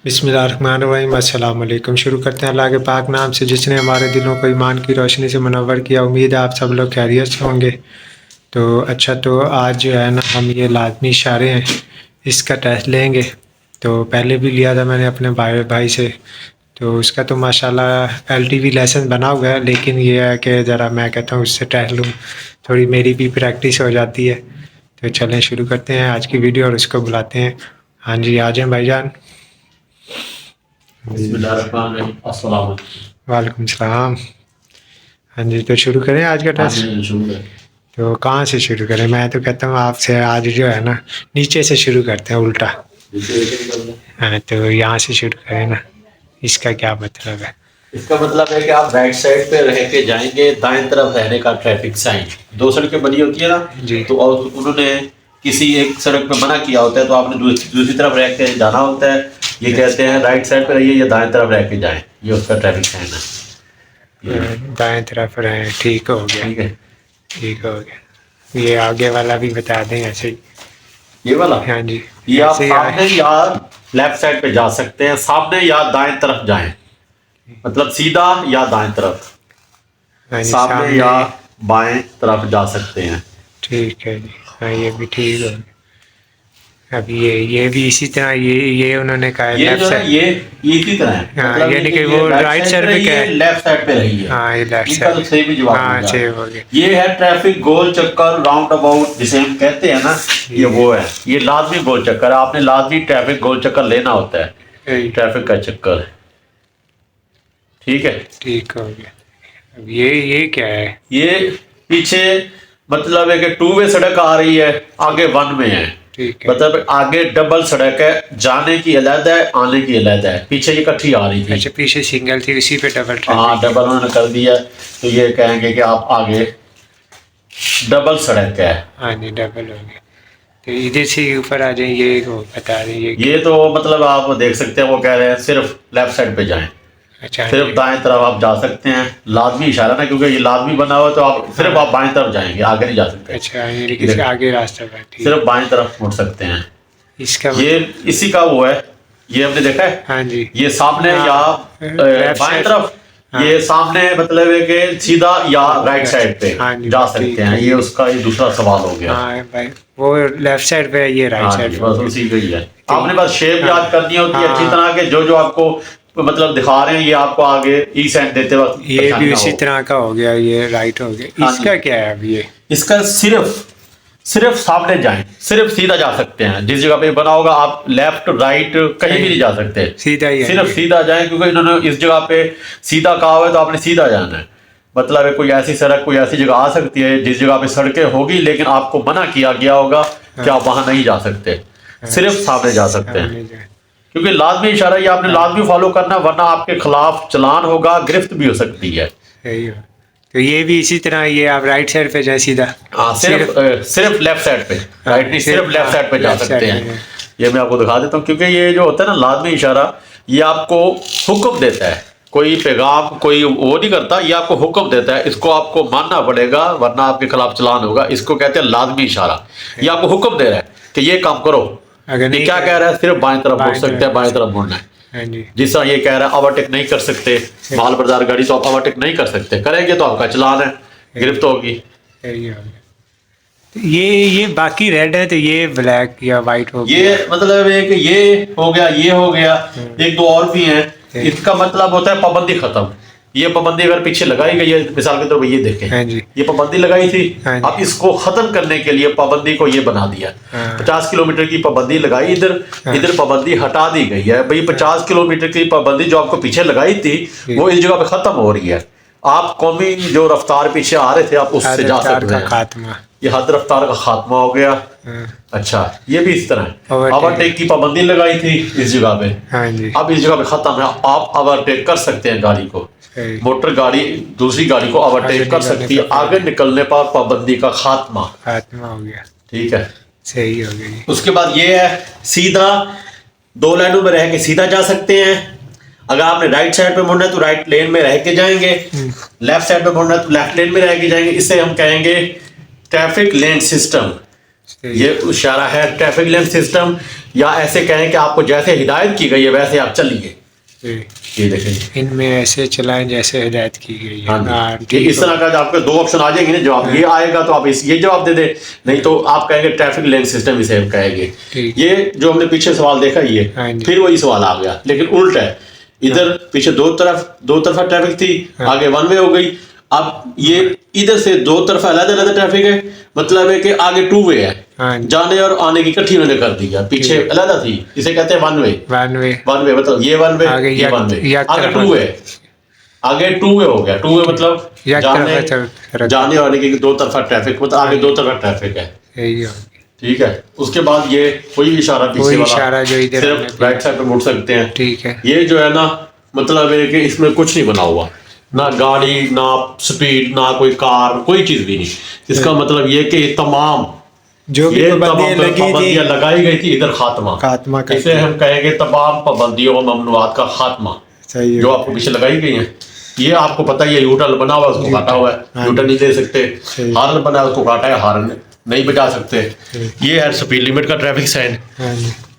बिस्मिल्लाहिर्रहमानिर्रहीम अस्सलाम वालेकुम। शुरू करते हैं अल्लाह के पाक नाम से जिसने हमारे दिलों को ईमान की रोशनी से मुनव्वर किया। उम्मीद है आप सब लोग खैरियत से होंगे। तो अच्छा, तो आज जो है ना हम ये लाज़मी इशारे हैं इसका टेस्ट लेंगे। तो पहले भी लिया था मैंने अपने भाई से, तो उसका तो माशाल्लाह एलटीवी लेसन बना हुआ है, लेकिन ये है कि ज़रा मैं कहता हूँ उससे टेस्ट लूँ, थोड़ी मेरी भी प्रैक्टिस हो जाती है। तो चलें शुरू करते हैं आज की वीडियो और उसको बुलाते हैं। हाँ जी, आ जाएँ भाईजान। अस्सलाम वालेकुम सलाम। हाँ जी, तो शुरू करें आज का टेस्ट। तो कहाँ से शुरू करें? मैं तो कहता हूँ आपसे आज जो है ना नीचे से शुरू करते हैं, उल्टा। हाँ, तो यहाँ से शुरू करें ना। इसका क्या मतलब है? इसका मतलब है कि आप राइट साइड पे रह के जाएंगे, दाएं तरफ रहने का ट्रैफिक साइन। दो सड़कें बनी होती है ना जी। तो, और उन्होंने किसी एक सड़क पे मना किया होता है तो आपने दूसरी तरफ रह के जाना होता है। ये कहते हैं राइट साइड पे रहिए या दाएं तरफ रह के जाएं, ये उसका ट्रैफिक साइन है। दाएं तरफ रहें, ठीक हो गया। ठीक है, ठीक हो गया। ये आगे वाला भी बता दें ऐसे ही। ये वाला। हाँ जी, ये आप ऐसे ही सामने या लेफ्ट साइड पे जा सकते हैं, सामने या दाएं तरफ जाएं, मतलब सीधा या दाएं तरफ, हाँ जी, सामने या बाएं तरफ जा सकते हैं। ठीक है जी। हाँ, ये भी ठीक हो गया। अब ये भी इसी तरह ये उन्होंने कहा है ये लेफ्ट जो है साइड। ये इसी तरह है, हाँ, मतलब यानी ये कि वो राइट साइड पे क्या है, लेफ्ट साइड पे रही है। हाँ ये लेफ्ट इसका तो साइड। सही भी जवाब हाँ मिल सही जाएगा। हो गया। ये है ट्रैफिक गोल चक्कर, राउंड अबाउट जिसे हम कहते हैं ना, ये वो है। ये लाजमी गोल चक्कर है, आपने लाजमी ट्रैफिक गोल चक्कर लेना होता है, ट्रैफिक का चक्कर। ठीक है, ठीक हो गया। अब ये क्या है? ये पीछे मतलब है कि टू वे सड़क आ रही है, आगे वन में है। ठीक है। मतलब आगे डबल सड़क है, जाने की अलग है, आने की अलग है। पीछे ये इकट्ठी आ रही थी। अच्छा, पीछे सिंगल थी, उसी पे डबल। हाँ, डबल उन्होंने कर दिया तो ये कहेंगे कि आप आगे डबल सड़क है। हाँ जी, डबल हो गया। तो इधर से ऊपर आ जाए, ये वो बता दें ये तो मतलब आप देख सकते हैं, वो कह रहे हैं सिर्फ लेफ्ट साइड पे जाएं, अच्छा सिर्फ दाएं तरफ आप जा सकते हैं। लाजमी इशारा ना, क्योंकि ये लाजमी बना हुआ है तो आप सिर्फ आप बाएं तरफ जाएंगे, आगे नहीं जा सकते। अच्छा, लेकिन इसके आगे रास्ता है। ठीक, सिर्फ बाएं तरफ मुड़ सकते हैं। इसका ये इसी का वो है, ये हमने देखा है। हाँ जी, ये सामने या बाएं तरफ, ये सामने मतलब है कि सीधा या राइट साइड पे जा सकते हैं। ये उसका ये दूसरा सवाल हो गया। हाँ भाई, वो लेफ्ट साइड पे है, ये राइट साइड पे। बस उसी का ही है। आपने बस शेप याद करनी होती है अच्छी तरह के, जो जो आपको मतलब दिखा रहे हैं ये आपको आगे ई सेंड देते वक्त ये भी इसी तरह का हो गया, ये राइट हो गया। इसका क्या है अब? ये इसका सिर्फ सामने जाएं, सिर्फ सीधा जा सकते हैं। जिस जगह पे बना होगा आप लेफ्ट राइट कहीं भी नहीं जा सकते, सीधा ही है। सिर्फ सीधा जाएं, क्योंकि इन्होंने इस जगह पे सीधा कहा हुआ है तो आपने सीधा जाना है। मतलब है कोई ऐसी सड़क, कोई ऐसी जगह आ सकती है जिस जगह पे सड़कें होगी, लेकिन आपको मना किया गया होगा कि आप वहां नहीं जा सकते, सिर्फ सामने जा सकते हैं। क्योंकि लाजमी इशारा ये आपने लाजमी फॉलो करना, वरना आपके खिलाफ चालान होगा, गिरफ्त भी हो सकती है। सही हो। तो ये भी इसी तरह, ये आप राइट साइड पे जाए सीधा। हाँ, सिर्फ लेफ्ट साइड पे, राइट नहीं, सिर्फ लेफ्ट साइड पे जा सकते हैं। ये मैं आपको दिखा देता हूँ, क्योंकि ये जो होता है ना लाजमी इशारा, ये आपको हुक्म देता है, कोई पैगाम कोई वो नहीं करता, ये आपको हुक्म देता है। इसको आपको मानना पड़ेगा, वरना आपके खिलाफ चालान होगा। इसको कहते हैं लाजमी इशारा। ये आपको हुक्म दे रहा है कि ये काम करो। अगर ये क्या कह रहा है? सिर्फ बाएं तरफ मुड़ सकते हैं, बाएं तरफ मुड़ना है। जिस तरह ये कह रहा है ओवरटेक नहीं कर सकते, माल बाजार गाड़ी तो आप ओवरटेक नहीं कर सकते, करेंगे तो आपका चालान है, गिरफ्त होगी। ये बाकी रेड है, तो ये ब्लैक या वाइट हो गया। ये मतलब है कि ये हो गया, ये हो गया, एक दो और भी हैं। इसका मतलब होता है पाबंदी खत्म। ये पाबंदी अगर पीछे लगाई गई है, मिसाल के तौर पर ये देखें, हाँ जी, ये पाबंदी लगाई थी, हाँ अब इसको खत्म करने के लिए पाबंदी को ये बना दिया। 50 किलोमीटर की पाबंदी लगाई, इधर पाबंदी हटा दी गई है। भाई 50 किलोमीटर की पाबंदी जो आपको पीछे लगाई थी वो इस जगह पे खत्म हो रही है। आप कौमी जो रफ्तार पीछे आ रहे थे आप उससे जा सकते हैं। खात्मा, ये हद रफ्तार का खात्मा हो गया। अच्छा, ये भी इस तरह ओवरटेक की पाबंदी लगाई थी इस जगह पे, हाँ जी, अब इस जगह पे खत्म है। आप ओवरटेक कर सकते हैं गाड़ी को, मोटर गाड़ी दूसरी गाड़ी को ओवरटेक कर सकती है। आगे निकलने पर पाबंदी का खात्मा हो गया। ठीक है, सही हो गई। उसके बाद ये है सीधा, दो लाइनों में रह के सीधा जा सकते हैं। अगर आपने राइट साइड पे मुड़ना है तो राइट लेन में रह के जाएंगे, लेफ्ट साइड पे मुड़ना है तो लेफ्ट लेन में रह के जाएंगे। इसे हम कहेंगे ट्रैफिक लेन सिस्टम। ये इशारा है ट्रैफिक लेन सिस्टम, या ऐसे कहें कि आपको जैसे हिदायत की गई है वैसे आप चलिए। ये देखें, इनमें ऐसे चलाएं जैसे हिदायत की गई है। हाँ जी, इस तरह का आपके दो ऑप्शन आ जाएंगे ना जवाब, ये आएगा तो आप ये जवाब दे दे, नहीं तो आप कहेंगे ट्रैफिक लेन सिस्टम इसे हम कहेंगे। ये जो हमने पीछे सवाल देखा ये फिर वही सवाल आ गया, लेकिन उल्टा है। इधर पीछे दो तरफा ट्रैफिक थी, आगे वन वे हो गई। अब ये इधर से दो तरफा अलग ट्रैफिक है, मतलब है कि आगे टू वे है, जाने और आने की इकट्ठी उन्होंने कर दी है। पीछे अलग थी, इसे कहते हैं वन वे मतलब ये वन वे, ये वन वे, आगे टू वे, आगे टू वे हो गया। टू वे मतलब जाने और आने की दो तरफा ट्रैफिक, मतलब आगे दो तरफा ट्रैफिक है। ठीक है, उसके बाद ये कोई इशारा पीछे वाला जो इधर सिर्फ राइट साइड पे मुड़ सकते हैं। ठीक है, ये जो है ना मतलब है कि इसमें कुछ नहीं बना हुआ, ना गाड़ी, ना स्पीड, ना कोई कार, कोई चीज भी नहीं। इसका मतलब ये कि तमाम जो भी पाबंदियां लगाई गई थी इधर खात्मा इसे हम कहेंगे तमाम पाबंदियों ममनुआत का खात्मा, जो आपको पीछे लगाई गई है। ये आपको पता है, ये यूटर्न बना हुआ है, उसको काटा हुआ है, यूटर्न नहीं दे सकते। हार्न बना है, उसको काटा है, हार्न नहीं बजा सकते। ये है स्पीड लिमिट का ट्रैफिक साइन।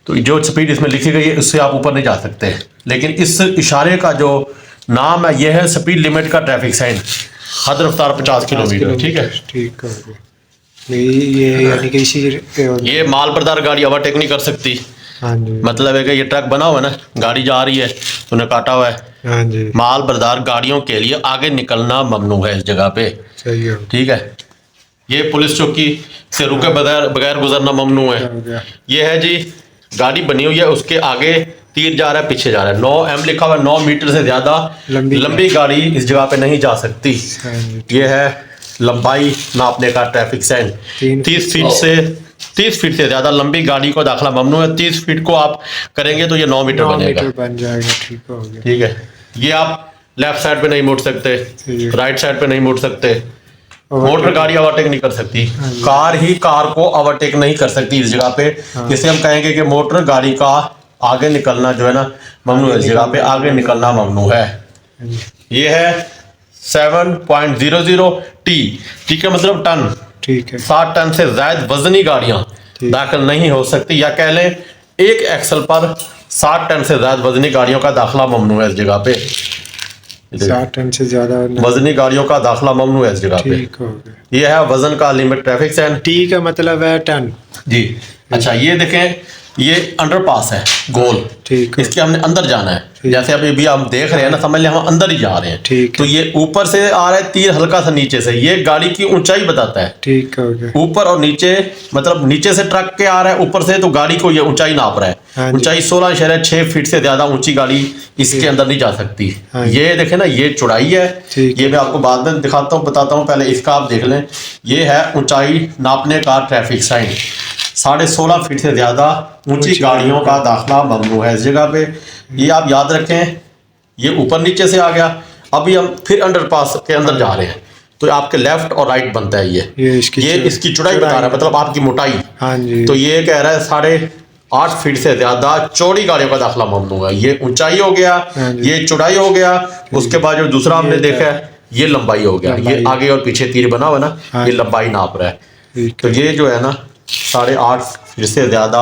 तो जो स्पीड इसमें लिखी गई है उससे आप ऊपर नहीं जा सकते, लेकिन इस इशारे का जो नाम है यह है स्पीड लिमिट का ट्रैफिक साइन, हद रफ्तार 50 किलोमीटर। ठीक है, ठीक है। ये यानी कि इसी ये माल बरदार गाड़ी ओवरटेक नहीं कर सकती। मतलब है कि ये ट्रक बना हुआ है ना, गाड़ी जा रही है, तूने काटा हुआ है। माल बरदार गाड़ियों के लिए आगे निकलना ममनू है इस जगह पे। ठीक है, ये पुलिस चौकी से रुके बगैर गुजरना ममनू है। ये है जी, गाड़ी बनी हुई है, उसके आगे तीर जा रहा है, पीछे जा रहा है। 9M लिखा हुआ है, 9 मीटर से ज्यादा लंबी गाड़ी इस जगह पे नहीं जा सकती। ये है लंबाई नापने का ट्रैफिक साइन। 30 फीट से ज्यादा लंबी गाड़ी को दाखिला ममनू है। 30 फीट को आप करेंगे तो ये 9 मीटर बन जाएगा। ठीक है, ये आप लेफ्ट साइड पे नहीं मुड़ सकते, राइट साइड पे नहीं मुड़ सकते। मोटर गाड़ी ओवरटेक नहीं कर सकती, कार ही कार को ओवरटेक नहीं कर सकती इस जगह पे। जिसे हम कहेंगे कि मोटर गाड़ी का आगे निकलना जो है ना ममनू है, इस जगह पे आगे निकलना ममनू है। ये है 7.00 टी का मतलब टन। ठीक है, 60 टन से ज्यादा वजनी गाड़ियां दाखिल नहीं हो सकती, या कह लें एक एक्सल पर 60 टन से ज्यादा वजनी गाड़ियों का दाखिला ममनू है इस जगह पे। 60 टन से ज्यादा वजनी गाड़ियों का दाखिला ममनू है इस जगह पे। ये है वजन का लिमिट ट्रैफिक साइन। टी का मतलब है टन जी। अच्छा, ये देखें, ये अंडरपास है गोल, इसके हमने अंदर जाना है। जैसे अभी हम देख रहे हैं ना, समझ लें हम अंदर ही जा रहे हैं। तो ये ऊपर से आ रहा है तीर, हल्का सा नीचे से, ये गाड़ी की ऊंचाई बताता है। ठीक है, ऊपर और नीचे, मतलब नीचे से ट्रक के आ रहा है, ऊपर से तो गाड़ी को ये ऊंचाई नाप रहा है। ऊंचाई 16.6 फीट से ज्यादा ऊंची गाड़ी इसके अंदर नहीं जा सकती। ये देखे ना, ये चौड़ाई है, ये मैं आपको बाद में दिखाता हूँ, बताता हूँ, पहले इसका आप देख लें। ये है ऊंचाई नापने का ट्रैफिक साइन। 16.5 फीट से ज्यादा ऊंची गाड़ियों का दाखिला ममनू है इस जगह पे। ये आप याद रखें, ये ऊपर नीचे से आ गया। अभी हम फिर अंडरपास के अंदर जा रहे हैं, तो आपके लेफ्ट और राइट बनता है। ये इसकी चौड़ाई बता रहा है, मतलब आपकी मोटाई। तो ये कह रहा है 8.5 फीट से ज्यादा चौड़ी गाड़ियों का दाखिला ममनू है। ये ऊंचाई हो गया, ये चौड़ाई हो गया। उसके बाद जो दूसरा हमने देखा है, ये लंबाई हो गया। ये आगे और पीछे तीर बना हुआ ना, ये लंबाई नाप रहा है। तो ये जो है ना 8.5 फीट से ज्यादा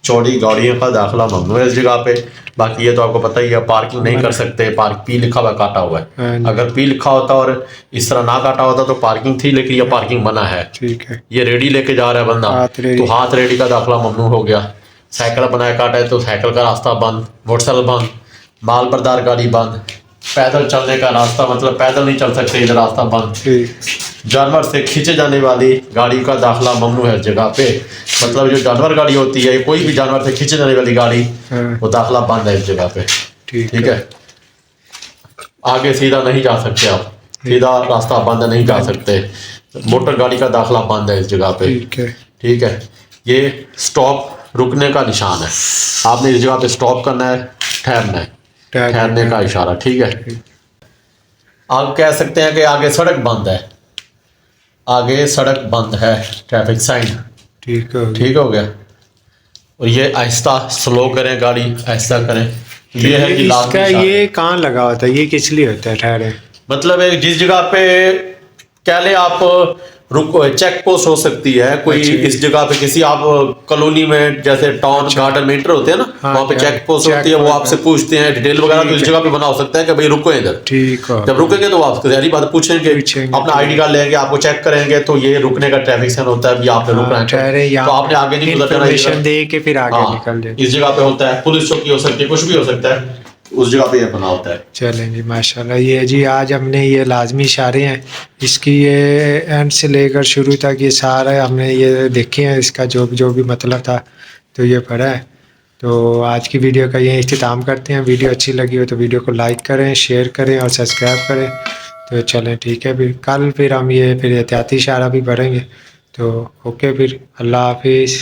चौड़ी गाड़ियों का दाखिला ममनू है इस जगह पे। बाकी ये तो आपको पता ही है, पार्किंग नहीं कर सकते। पार्क पी लिखा हुआ काटा हुआ है, अगर पी लिखा होता और इस तरह ना काटा होता तो पार्किंग थी, लेकिन ये पार्किंग बना है। ठीक है, ये रेडी लेके जा रहा है बंदा, तो हाथ रेडी का दाखिला ममनू हो गया। साइकिल बनाया काटा है तो साइकिल का रास्ता बंद, मोटरसाइकिल बंद, माल बरदार गाड़ी बंद, पैदल चलने का रास्ता, मतलब पैदल नहीं चल सकते, इधर रास्ता बंद। जानवर से खींचे जाने वाली गाड़ी का दाखिला ममनू है इस जगह पे। मतलब जो जानवर गाड़ी होती है, कोई भी जानवर से खींचे जाने वाली गाड़ी, वो दाखिला बंद है इस जगह पे। ठीक है, आगे सीधा नहीं जा सकते आप, सीधा रास्ता बंद नहीं जा सकते। मोटर गाड़ी का दाखिला बंद है इस जगह पे। ठीक है, ये स्टॉप, रुकने का निशान है। आपने इस जगह पे स्टॉप करना है, ठहरना है, ठहरने का इशारा। ठीक है, आप कह सकते हैं कि आगे सड़क बंद है, आगे सड़क बंद है, ट्रैफिक साइन। ठीक हो गया। और ये आहिस्ता स्लो करें, गाड़ी आहिस्ता करें। ये है कि इसका ये कहाँ लगा होता है, ये किस लिए होता है ठहरे? मतलब एक जिस जगह पे कह ले आप चेक पोस्ट हो सकती है कोई, अच्छा। इस जगह पे किसी आप कॉलोनी में जैसे टाउन गार्डन में एंटर होते हैं ना, हाँ, वहाँ पे हाँ, चेक पोस्ट check होती है, वो post आपसे पूछते हैं डिटेल वगैरह, तो इस जगह पे बना हो सकता है कि भाई रुको इधर। ठीक है। जब रुकेंगे तो वो आपसे सारी बात पूछेंगे, पूछेंगे, अपना आईडी कार्ड लेंगे, आपको चेक करेंगे, तो ये रुकने का ट्रैफिक साइन होता है, अभी आपने रुकना है ठहरे तो यहाँ आपने आगे नहीं गुजरना है इस इन्फॉर्मेशन जगह। दे के फिर आगे हाँ, निकल जाए। इस जगह पे होता है, पुलिस चौकी हो सकती है, कुछ भी हो सकता है, उस जगह पे ये बना होता है। चलें जी, माशाल्लाह। ये जी आज हमने ये लाजमी इशारे हैं, इसकी ये एंड से लेकर शुरू तक ये सारा हमने ये देखे हैं, इसका जो जो भी मतलब था तो ये पढ़ा है। तो आज की वीडियो का ये इख्तिताम करते हैं। वीडियो अच्छी लगी हो तो वीडियो को लाइक करें, शेयर करें और सब्सक्राइब करें। तो चलें ठीक है, फिर कल फिर हम ये फिर एहतियाती इशारा भी पढ़ेंगे। तो ओके, फिर अल्लाह हाफिज़।